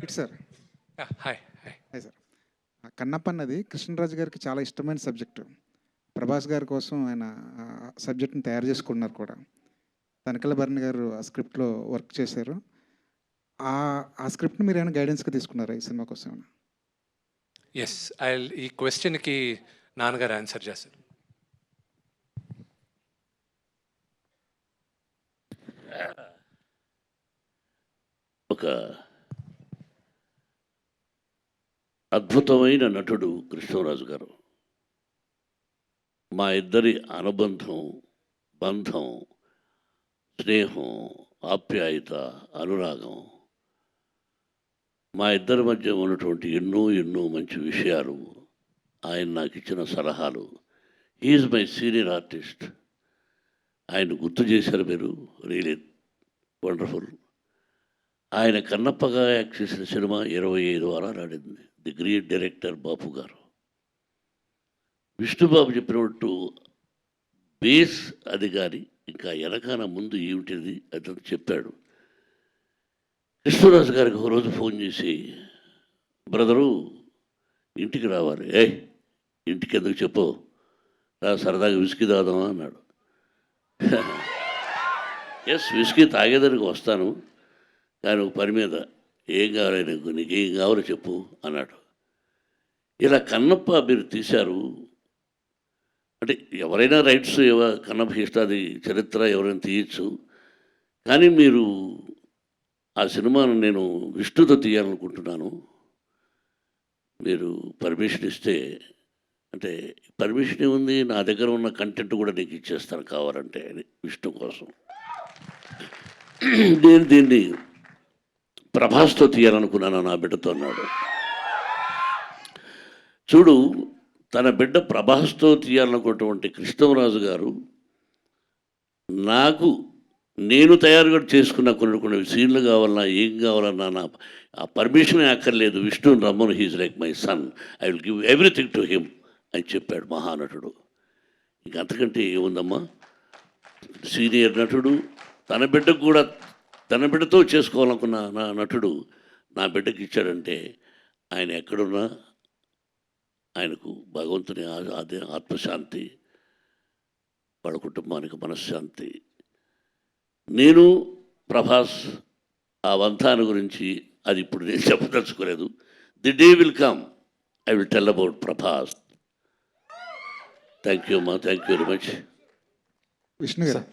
ఇటు sir. Hi hi hi sir. Kannappa అన్నది కృష్ణరాజు గారికి చాలా ఇష్టమైన సబ్జెక్టు. ప్రభాస్ గారి కోసం ఆయన సబ్జెక్ట్‌ని తయారు చేసుకున్నారు కూడా. తనికెళ్ళ భరణి గారు ఆ స్క్రిప్ట్‌లో వర్క్ చేశారు. ఆ స్క్రిప్ట్‌ని మీరేమైనా గైడెన్స్‌గా తీసుకున్నారా ఈ సినిమా కోసం ఏమైనా? ఎస్ ఈ క్వశ్చన్కి నాన్నగారు ఆన్సర్ చేస్తారు. ఒక అద్భుతమైన నటుడు కృష్ణరాజు గారు. మా ఇద్దరి అనుబంధం, బంధం, స్నేహం, ఆప్యాయత, అనురాగం, మా ఇద్దరి మధ్య ఉన్నటువంటి ఎన్నో ఎన్నో మంచి విషయాలు, ఆయన నాకు ఇచ్చిన సలహాలు. He is my senior artist. ఆయన గుర్తు చేశారు మీరు. Really wonderful. ఆయన కన్నప్పగా యాక్ట్ చేసిన సినిమా 25 వారాలు ఆడింది. ది గ్రేట్ డైరెక్టర్ బాపు గారు. విష్ణుబాబు చెప్పినట్టు బేస్ అది కానీ ఇంకా వెనకాల ముందు ఏమిటిది అతను చెప్పాడు. కృష్ణరాజు గారికి ఒకరోజు ఫోన్ చేసి, బ్రదరు ఇంటికి రావాలి. ఇంటికి ఎందుకు చెప్పు, రా సరదాగా విస్కీ తాగుదామా అన్నాడు. ఎస్, విస్కీ తాగేదానికి వస్తాను, కానీ ఒక పని మీద. ఏం కావాలి నీకేం కావాలో చెప్పు అన్నాడు. ఇలా కన్నప్ప మీరు తీశారు అంటే ఎవరైనా రైట్స్ కన్నప్ప ఇష్టాది చరిత్ర ఎవరైనా తీయచ్చు, కానీ మీరు ఆ సినిమాను నేను విష్ణుతో తీయాలనుకుంటున్నాను, మీరు పర్మిషన్ ఇస్తే. అంటే పర్మిషన్ ఏముంది, నా దగ్గర ఉన్న కంటెంట్ కూడా నీకు ఇచ్చేస్తాను కావాలంటే అని. విష్ణు కోసం నేను దీన్ని ప్రభాస్తో తీయాలనుకున్నాను, నా బిడ్డతో అన్నాడు. చూడు, తన బిడ్డ ప్రభాస్తో తీయాలనుకున్నటువంటి కృష్ణరాజు గారు నేను తయారుగా చేసుకున్న కొన్ని సీన్లు కావాలన్నా ఏం కావాలన్నా నా ఆ పర్మిషన్ అక్కర్లేదు, విష్ణు రమ్మను, he's like my son, I will give everything to him అని చెప్పాడు మహానటుడు. ఇంక అంతకంటే ఏముందమ్మా, సీనియర్ నటుడు తన బిడ్డతో చేసుకోవాలనుకున్న నా నటుడు నా బిడ్డకి ఇచ్చాడంటే ఆయన ఎక్కడున్నా ఆయనకు భగవంతుని ఆత్మశాంతి, వాళ్ళ కుటుంబానికి మనశ్శాంతి. నేను ప్రభాస్ ఆ వంతాన్ని గురించి అది ఇప్పుడు నేను చెప్పదలుచుకోలేదు. The day will come, I will tell about Prabhas. Thank you అమ్మా, thank you very much. Vishnu గారు.